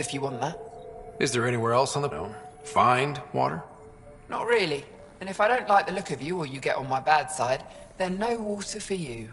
if you want that. Is there anywhere else on the... No. Find water? Not really. And if I don't like the look of you or you get on my bad side, then no water for you.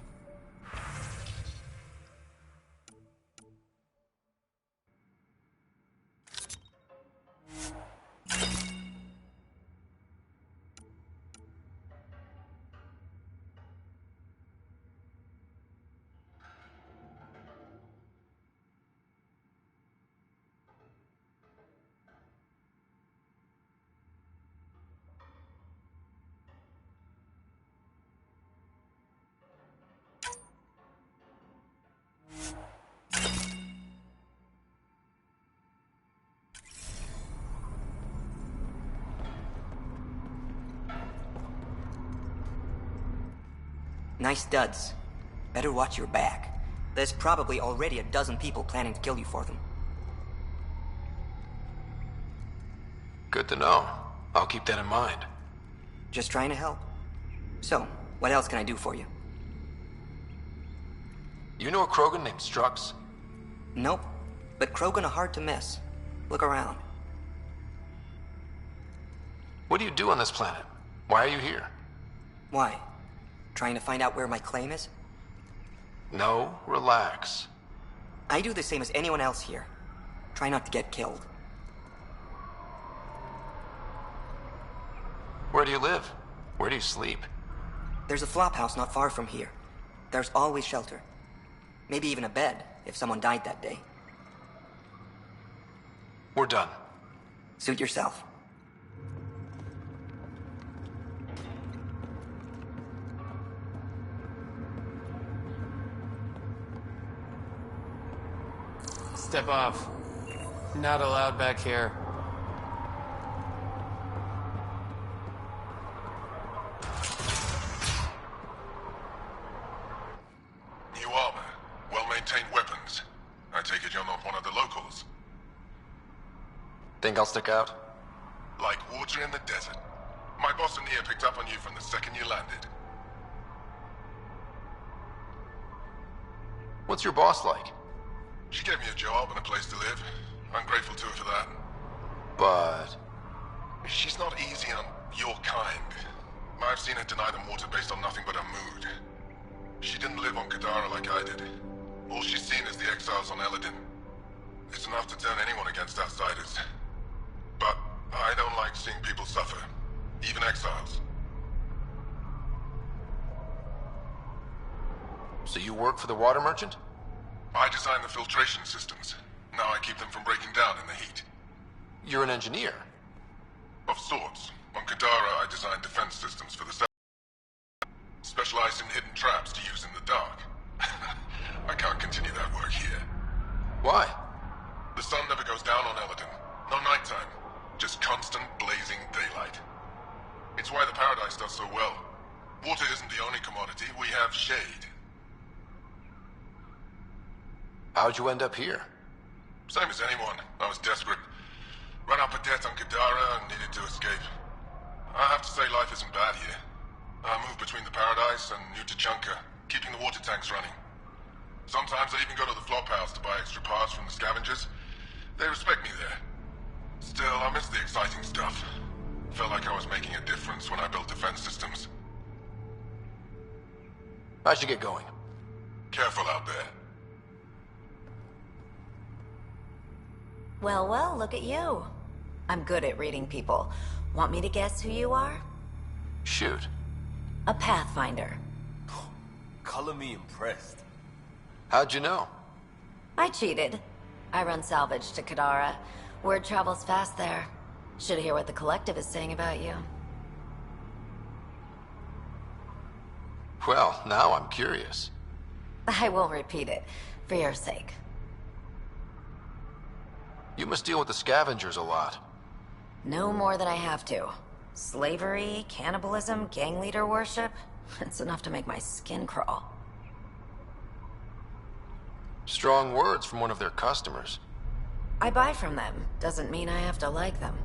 Nice studs. Better watch your back. There's probably already a dozen people planning to kill you for them. Good to know. I'll keep that in mind. Just trying to help. So, what else can I do for you? You know a Krogan named Strux? Nope. But Krogan are hard to miss. Look around. What do you do on this planet? Why are you here? Why? Trying to find out where my claim is? No, relax. I do the same as anyone else here. Try not to get killed. Where do you live? Where do you sleep? There's a flophouse not far from here. There's always shelter. Maybe even a bed, if someone died that day. We're done. Suit yourself. Step off. Not allowed back here. New armor. Well-maintained weapons. I take it you're not one of the locals. Think I'll stick out? Like water in the desert. My boss in here picked up on you from the second you landed. What's your boss like? She gave me a job and a place to live. I'm grateful to her for that. But... She's not easy on your kind. I've seen her deny them water based on nothing but her mood. She didn't live on Kadara like I did. All she's seen is the exiles on Eladin. It's enough to turn anyone against outsiders. But I don't like seeing people suffer. Even exiles. So you work for the water merchant? I design the filtration systems. Now I keep them from breaking down in the heat. You're an engineer. Of sorts. On Kadara, I design defense systems for the specialized in hidden traps to use in the dark. I can't continue that work here. Why? The sun never goes down on Eladin. No nighttime. Just constant blazing daylight. It's why the Paradise does so well. Water isn't the only commodity. We have shade. How'd you end up here? Same as anyone. I was desperate. Ran up a debt on Kadara and needed to escape. I have to say life isn't bad here. I move between the Paradise and New Tachanka, keeping the water tanks running. Sometimes I even go to the flophouse to buy extra parts from the scavengers. They respect me there. Still, I miss the exciting stuff. Felt like I was making a difference when I built defense systems. I should get going. Careful out there. Well, well, look at you. I'm good at reading people. Want me to guess who you are? Shoot. A Pathfinder. Color me impressed. How'd you know? I cheated. I run salvage to Kadara. Word travels fast there. Should hear what the Collective is saying about you. Well, now I'm curious. I won't repeat it, for your sake. You must deal with the scavengers a lot. No more than I have to. Slavery, cannibalism, gang leader worship. It's enough to make my skin crawl. Strong words from one of their customers. I buy from them. Doesn't mean I have to like them.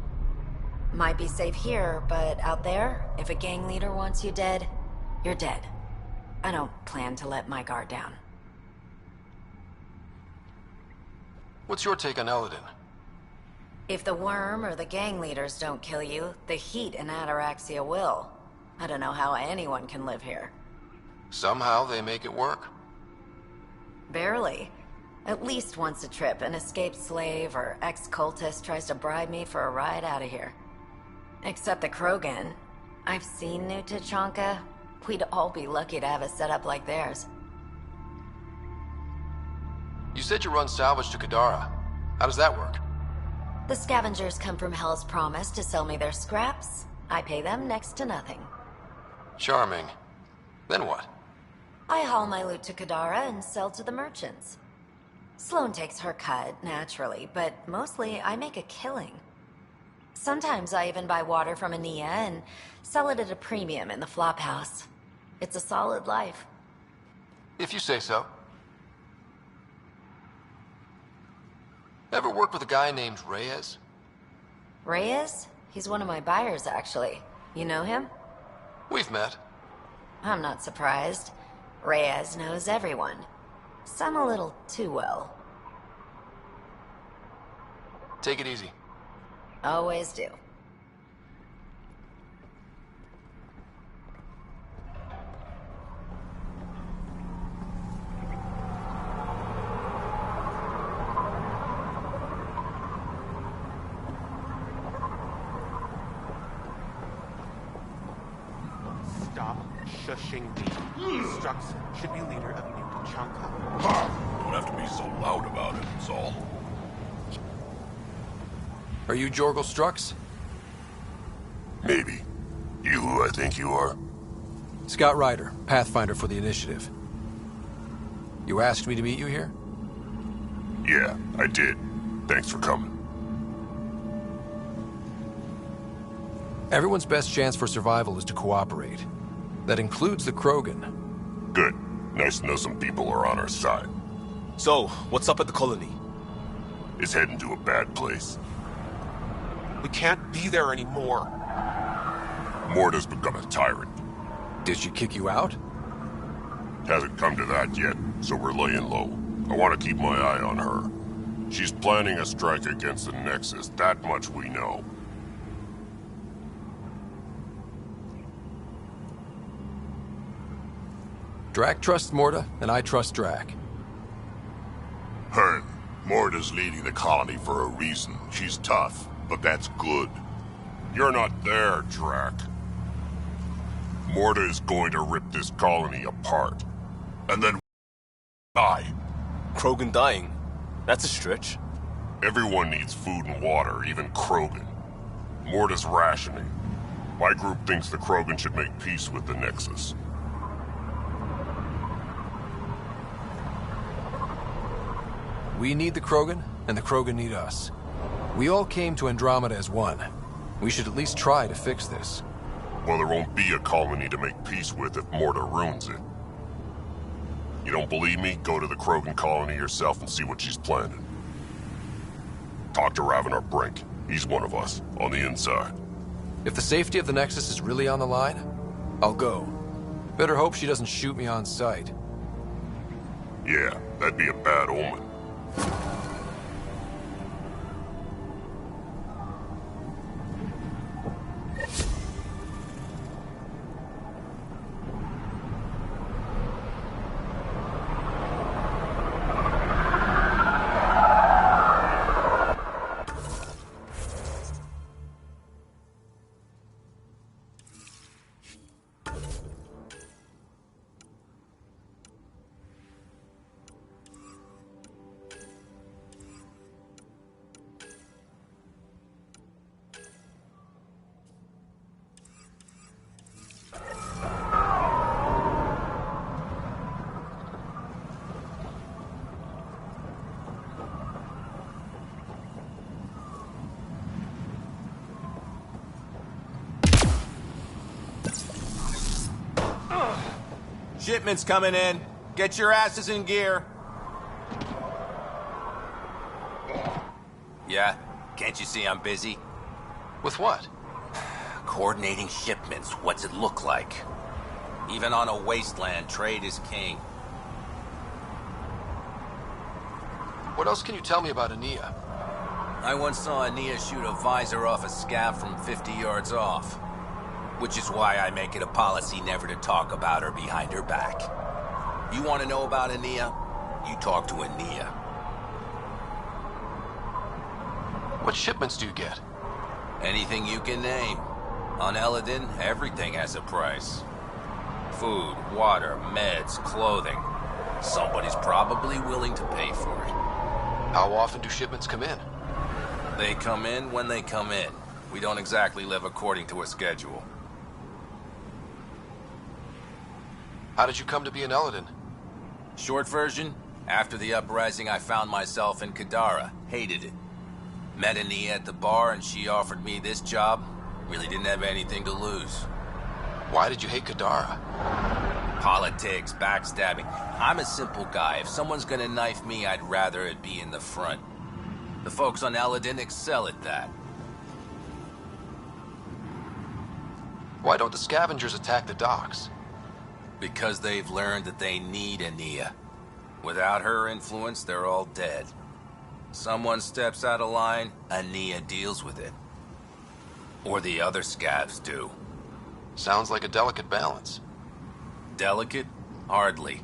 Might be safe here, but out there, if a gang leader wants you dead, you're dead. I don't plan to let my guard down. What's your take on Eladin? If the worm or the gang leaders don't kill you, the heat in Ataraxia will. I don't know how anyone can live here. Somehow they make it work. Barely. At least once a trip, an escaped slave or ex-cultist tries to bribe me for a ride out of here. Except the Krogan. I've seen New Tachanka. We'd all be lucky to have a setup like theirs. You said you run salvage to Kadara. How does that work? The scavengers come from Hell's Promise to sell me their scraps. I pay them next to nothing. Charming. Then what? I haul my loot to Kadara and sell to the merchants. Sloane takes her cut, naturally, but mostly I make a killing. Sometimes I even buy water from Ania and sell it at a premium in the flophouse. It's a solid life. If you say so. Ever work with a guy named Reyes? Reyes? He's one of my buyers, actually. You know him? We've met. I'm not surprised. Reyes knows everyone. Some a little too well. Take it easy. Always do. Stop shushing me. Strux should be leader of New Tachanka. Don't have to be so loud about it, that's all. Are you Jorgel Strux? Maybe. You who I think you are? Scott Ryder, Pathfinder for the Initiative. You asked me to meet you here? Yeah, I did. Thanks for coming. Everyone's best chance for survival is to cooperate. That includes the Krogan. Good. Nice to know some people are on our side. So, what's up at the colony? It's heading to a bad place. We can't be there anymore. Morta's become a tyrant. Did she kick you out? Hasn't come to that yet, so we're laying low. I want to keep my eye on her. She's planning a strike against the Nexus, that much we know. Drac trusts Morta, and I trust Drac. Hearn, Morta's leading the colony for a reason. She's tough, but that's good. You're not there, Drac. Morta is going to rip this colony apart. And then die. Krogan dying. That's a stretch. Everyone needs food and water, even Krogan. Morta's rationing. My group thinks the Krogan should make peace with the Nexus. We need the Krogan, and the Krogan need us. We all came to Andromeda as one. We should at least try to fix this. Well, there won't be a colony to make peace with if Morta ruins it. You don't believe me? Go to the Krogan colony yourself and see what she's planning. Talk to Ravenar Brink. He's one of us, on the inside. If the safety of the Nexus is really on the line, I'll go. Better hope she doesn't shoot me on sight. Yeah, that'd be a bad omen. Shipment's coming in. Get your asses in gear. Yeah? Can't you see I'm busy? With what? Coordinating shipments. What's it look like? Even on a wasteland, trade is king. What else can you tell me about Ania? I once saw Ania shoot a visor off a scav from 50 yards off. Which is why I make it a policy never to talk about her behind her back. You want to know about Ania? You talk to Ania. What shipments do you get? Anything you can name. On Eladin, everything has a price. Food, water, meds, clothing. Somebody's probably willing to pay for it. How often do shipments come in? They come in when they come in. We don't exactly live according to a schedule. How did you come to be in Eladin? Short version, after the uprising I found myself in Kadara. Hated it. Met Ania at the bar and she offered me this job. Really didn't have anything to lose. Why did you hate Kadara? Politics, backstabbing. I'm a simple guy. If someone's gonna knife me, I'd rather it be in the front. The folks on Eladin excel at that. Why don't the scavengers attack the docks? Because they've learned that they need Ania. Without her influence, they're all dead. Someone steps out of line, Ania deals with it. Or the other scavs do. Sounds like a delicate balance. Delicate? Hardly.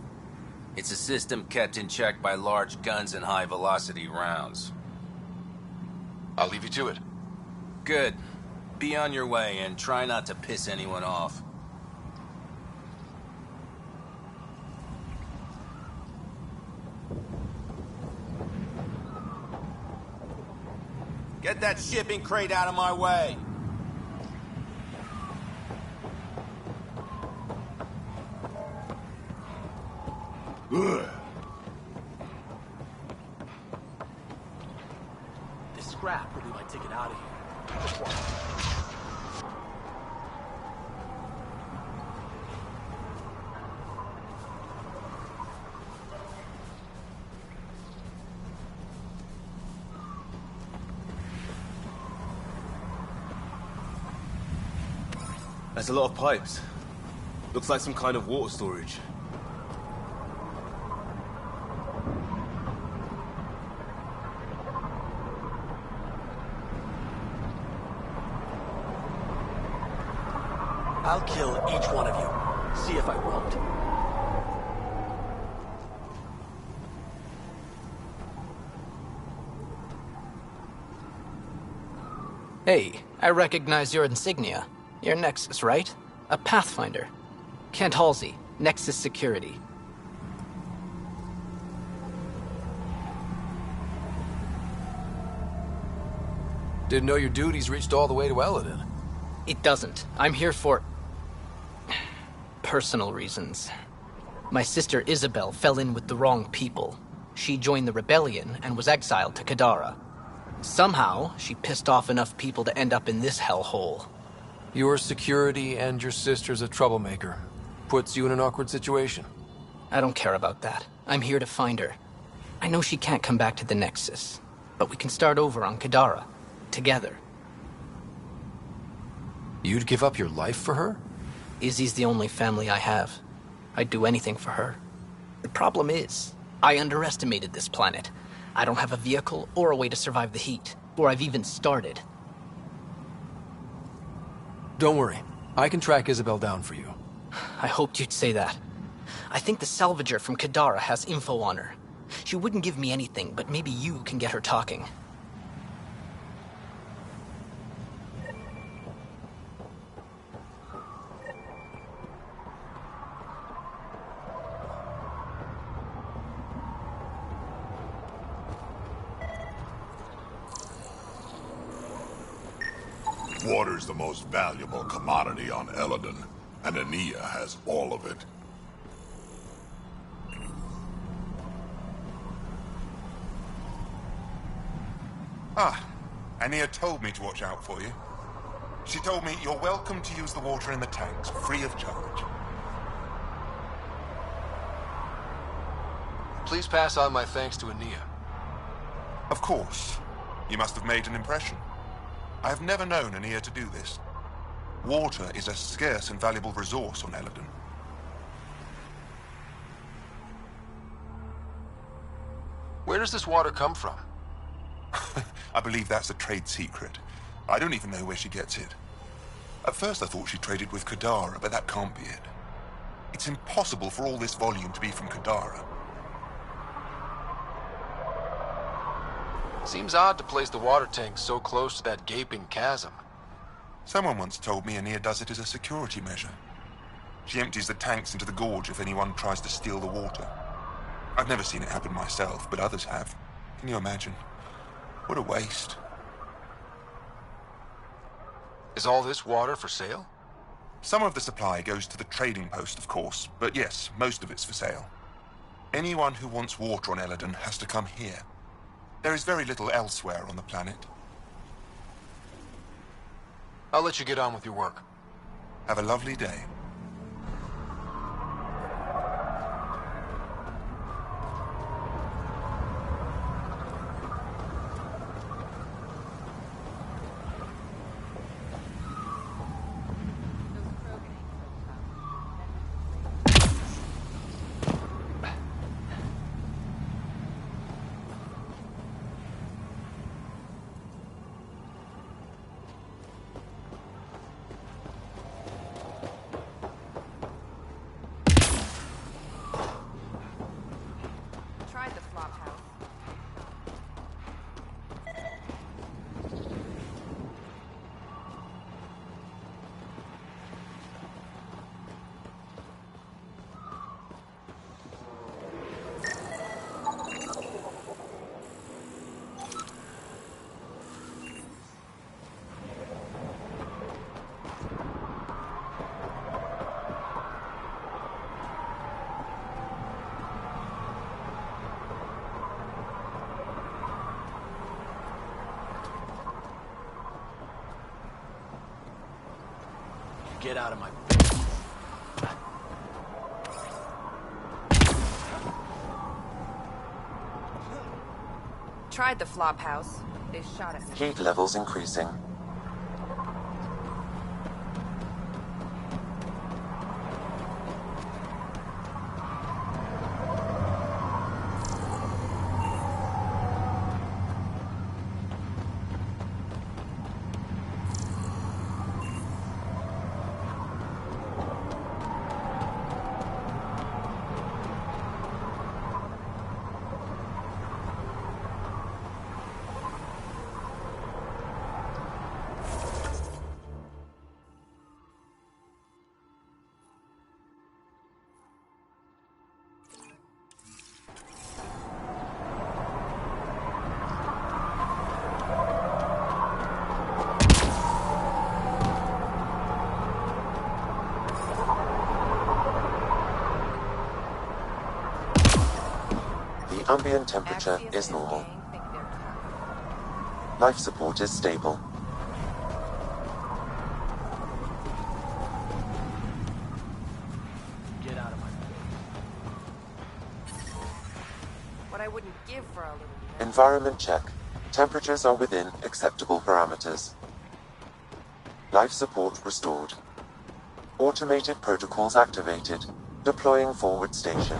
It's a system kept in check by large guns and high-velocity rounds. I'll leave you to it. Good. Be on your way and try not to piss anyone off. Get that shipping crate out of my way! This scrap will be my ticket out of here. Just watch. There's a lot of pipes. Looks like some kind of water storage. I'll kill each one of you. See if I won't. Hey, I recognize your insignia. You're Nexus, right? A Pathfinder. Kent Halsey, Nexus Security. Didn't know your duties reached all the way to Eladin. It doesn't. I'm here for personal reasons. My sister Isabel fell in with the wrong people. She joined the rebellion and was exiled to Kadara. Somehow, she pissed off enough people to end up in this hellhole. Your security and your sister's a troublemaker. Puts you in an awkward situation. I don't care about that. I'm here to find her. I know she can't come back to the Nexus, but we can start over on Kadara. Together. You'd give up your life for her? Izzy's the only family I have. I'd do anything for her. The problem is, I underestimated this planet. I don't have a vehicle or a way to survive the heat, or I've even started. Don't worry. I can track Isabel down for you. I hoped you'd say that. I think the salvager from Kadara has info on her. She wouldn't give me anything, but maybe you can get her talking. Water's the most valuable commodity on Eladin, and Ania has all of it. Ah, Ania told me to watch out for you. She told me you're welcome to use the water in the tanks, free of charge. Please pass on my thanks to Ania. Of course. You must have made an impression. I have never known Ania to do this. Water is a scarce and valuable resource on Eladin. Where does this water come from? I believe that's a trade secret. I don't even know where she gets it. At first I thought she traded with Kadara, but that can't be it. It's impossible for all this volume to be from Kadara. Seems odd to place the water tank so close to that gaping chasm. Someone once told me Ania does it as a security measure. She empties the tanks into the gorge if anyone tries to steal the water. I've never seen it happen myself, but others have. Can you imagine? What a waste. Is all this water for sale? Some of the supply goes to the trading post, of course, but yes, most of it's for sale. Anyone who wants water on Eladon has to come here. There is very little elsewhere on the planet. I'll let you get on with your work. Have a lovely day. Get out of my... Tried the flop house. They shot at me. Heat levels increasing. Ambient temperature is normal. Life support is stable. Get out of my... What I wouldn't give for a little... Environment check. Temperatures are within acceptable parameters. Life support restored. Automated protocols activated. Deploying forward station.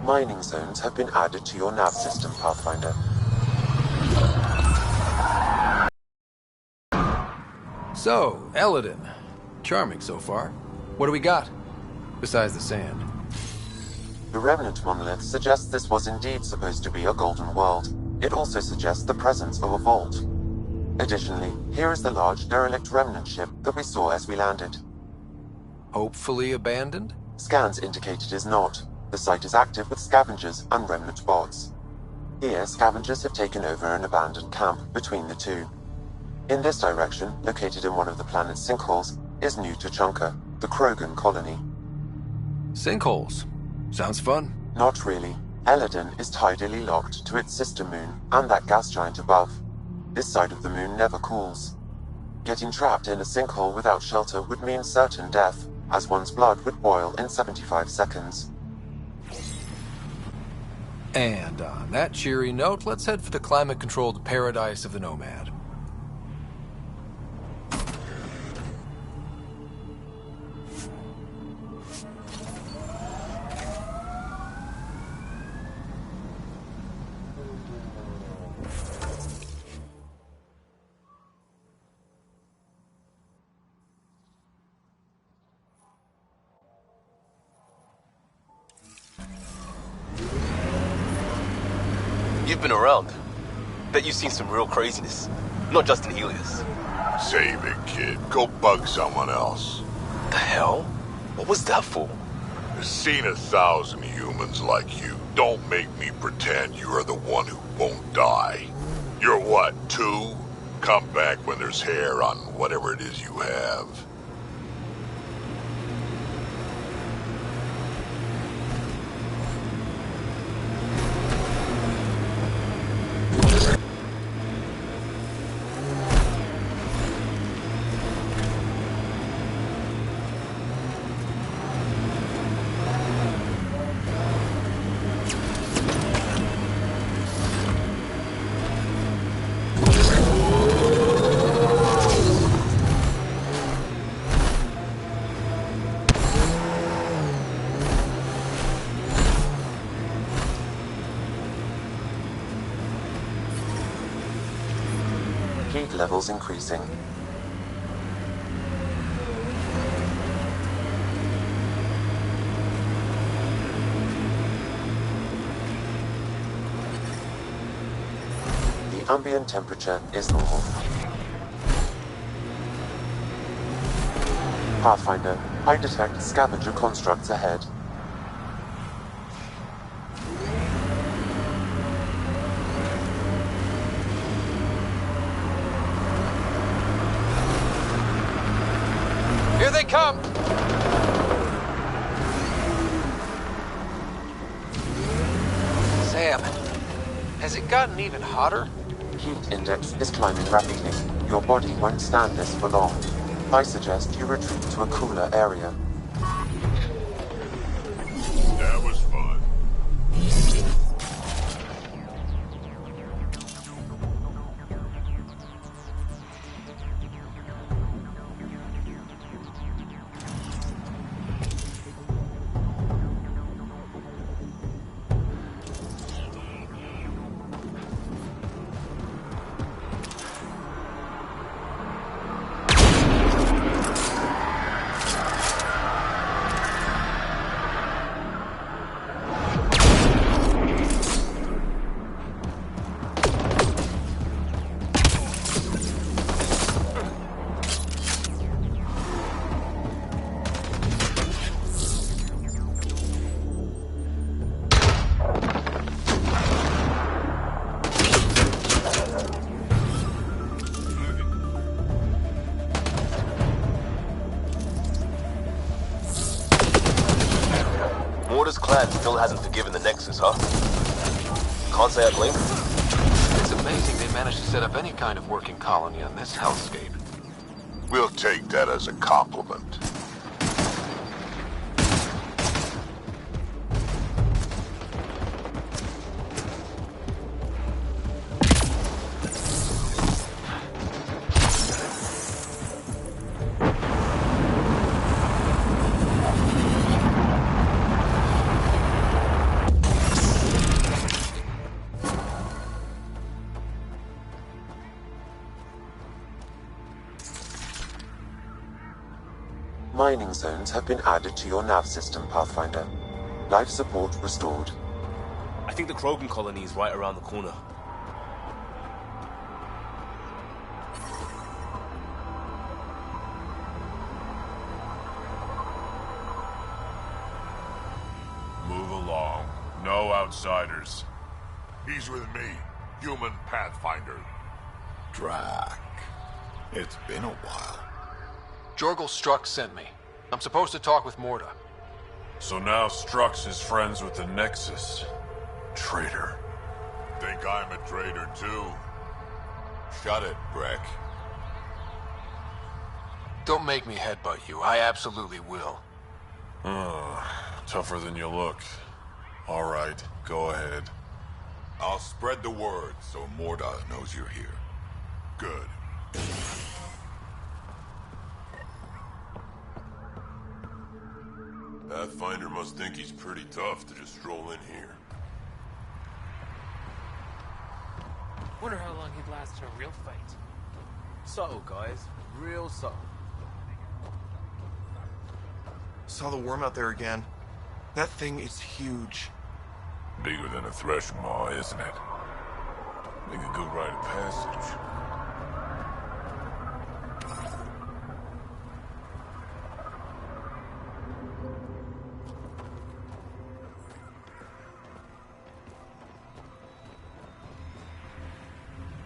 Mining zones have been added to your nav system, Pathfinder. So, Eladon. Charming so far. What do we got? Besides the sand. The remnant monolith suggests this was indeed supposed to be a golden world. It also suggests the presence of a vault. Additionally, here is the large derelict remnant ship that we saw as we landed. Hopefully abandoned? Scans indicate it is not. The site is active with scavengers and remnant bots. Here, scavengers have taken over an abandoned camp between the two. In this direction, located in one of the planet's sinkholes, is New Tachanka, the Krogan colony. Sinkholes? Sounds fun. Not really. Eladon is tidally locked to its sister moon and that gas giant above. This side of the moon never cools. Getting trapped in a sinkhole without shelter would mean certain death, as one's blood would boil in 75 seconds. And on that cheery note, let's head for the climate-controlled paradise of the Nomad. you've been around. Bet you've seen some real craziness. Not just in Helios. Save it, kid. Go bug someone else. The hell? What was that for? I've seen 1,000 humans like you. Don't make me pretend you are the one who won't die. You're what, 2? Come back when there's hair on whatever it is you have. Heat levels increasing. The ambient temperature is normal. Pathfinder, I detect scavenger constructs ahead. Here they come! Sam, has it gotten even hotter? Heat index is climbing rapidly. Your body won't stand this for long. I suggest you retreat to a cooler area. That was fun. Morta's clan still hasn't forgiven the Nexus, huh? Can't say I blame them. It's amazing they managed to set up any kind of working colony on this hellscape. We'll take that as a compliment. Mining zones have been added to your nav system, Pathfinder. Life support restored. I think the Krogan colony is right around the corner. Move along. No outsiders. He's with me, human Pathfinder. Drac. It's been a while. Jorgel Strux sent me. I'm supposed to talk with Morta. So now Strux is friends with the Nexus. Traitor. Think I'm a traitor too? Shut it, Breck. Don't make me headbutt you. I absolutely will. Tougher than you look. All right, go ahead. I'll spread the word so Morda knows you're here. Good. Pathfinder must think he's pretty tough to just stroll in here. Wonder how long he'd last in a real fight. Subtle, guys. Real subtle. Saw the worm out there again. That thing is huge. Bigger than a thresh maw, isn't it? Make a good rite of passage.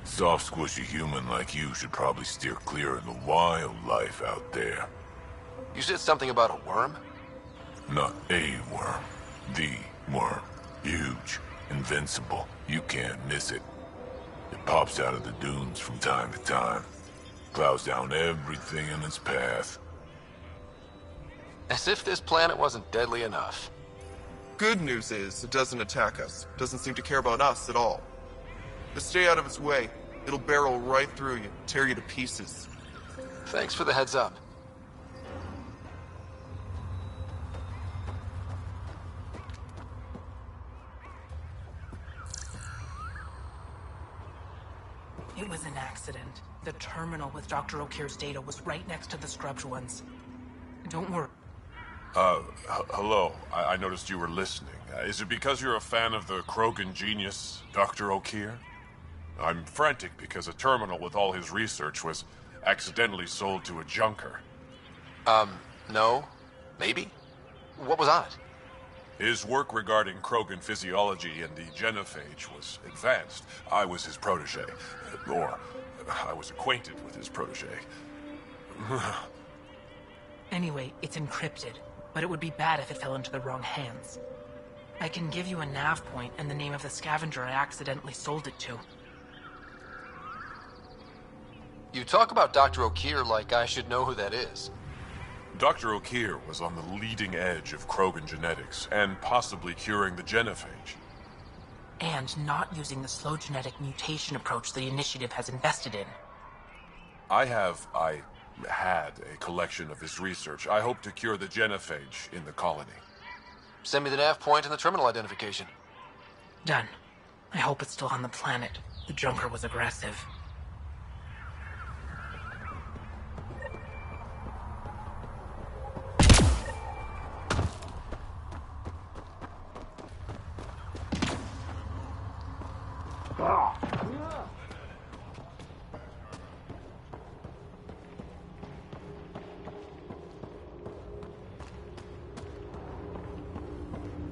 Soft, squishy human like you should probably steer clear of the wildlife out there. You said something about a worm? Not a worm. The worm. Huge. Invincible. You can't miss it. It pops out of the dunes from time to time. Plows down everything in its path. As if this planet wasn't deadly enough. Good news is, it doesn't attack us. It doesn't seem to care about us at all. Just stay out of its way. It'll barrel right through you, tear you to pieces. Thanks for the heads up. It was an accident. The terminal with Dr. O'Keefe's data was right next to the scrubbed ones. Don't worry. Hello. I noticed you were listening. Is it because you're a fan of the Krogan genius, Dr. O'Keefe? I'm frantic because a terminal with all his research was accidentally sold to a junker. No. Maybe? What was on it? His work regarding Krogan physiology and the genophage was advanced. I was his protege. Or, I was acquainted with his protege. Anyway, it's encrypted, but it would be bad if it fell into the wrong hands. I can give you a nav point and the name of the scavenger I accidentally sold it to. You talk about Dr. O'Keefe like I should know who that is. Dr. O'Keefe was on the leading edge of Krogan genetics, and possibly curing the genophage. And not using the slow genetic mutation approach the Initiative has invested in. I had a collection of his research. I hope to cure the genophage in the colony. Send me the nav point and the terminal identification. Done. I hope it's still on the planet. The junker was aggressive.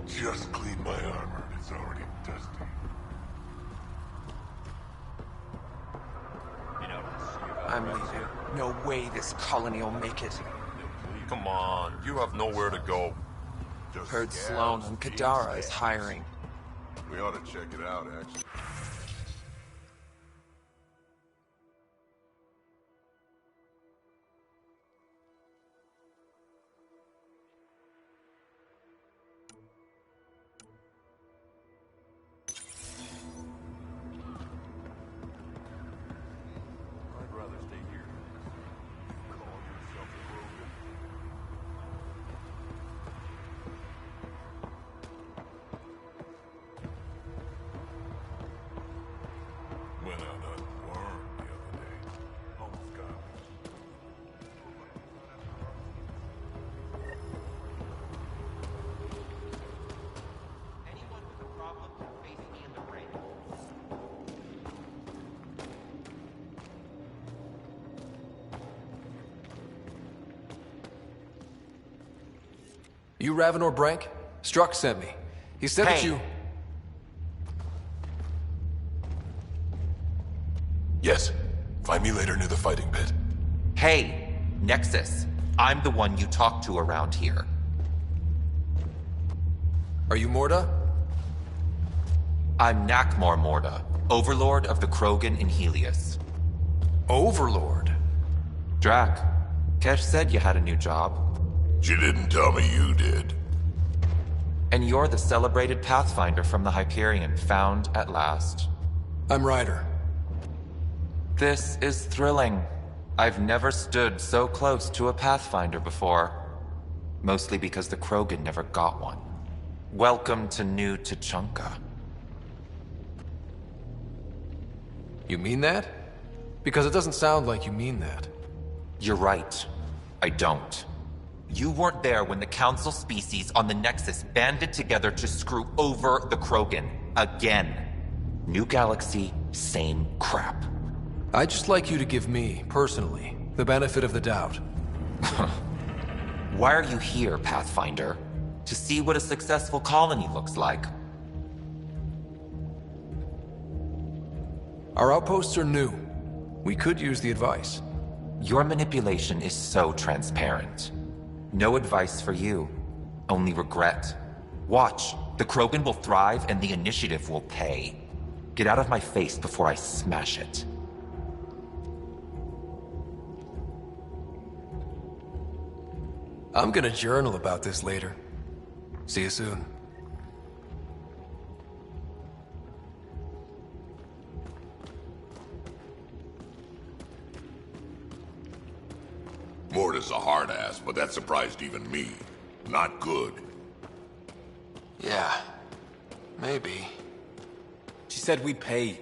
Just cleaned my armor and it's already dusty. I'm leaving. No way this colony will make it. Come on, you have nowhere to go. Just Heard Sloan on Kadara is hiring. We ought to check it out, actually. You Ravenor Brank? Struck sent me. He said that you... Yes. Find me later near the fighting pit. Hey, Nexus. I'm the one you talk to around here. Are you Morda? I'm Nakmor Morda, Overlord of the Krogan in Helios. Overlord? Drac, Kesh said you had a new job. She didn't tell me you did. And you're the celebrated Pathfinder from the Hyperion, found at last. I'm Ryder. This is thrilling. I've never stood so close to a Pathfinder before. Mostly because the Krogan never got one. Welcome to New Tuchanka. You mean that? Because it doesn't sound like you mean that. You're right. I don't. You weren't there when the Council species on the Nexus banded together to screw over the Krogan. Again. New galaxy, Same crap. I'd just like you to give me, personally, the benefit of the doubt. Why are you here, Pathfinder? To see what a successful colony looks like. Our outposts are new. We could use the advice. Your manipulation is so transparent. No advice for you. Only regret. Watch. The Krogan will thrive and the initiative will pay. Get out of my face before I smash it. I'm gonna journal about this later. See you soon. Morta's a hard ass, but that surprised even me. Not good. Yeah. Maybe. She said we'd pay.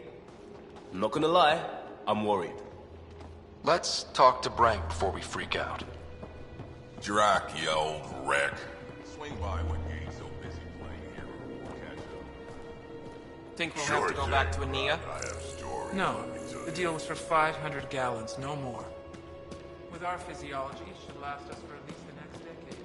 I'm not gonna lie, I'm worried. Let's talk to Brank before we freak out. Drac, you old wreck. Swing by when you ain't so busy playing hero. We'll catch up. Think we'll have to go back to Ania? I have stories. No. The deal was for 500 gallons, no more. With our physiology, it should last us for at least the next decade.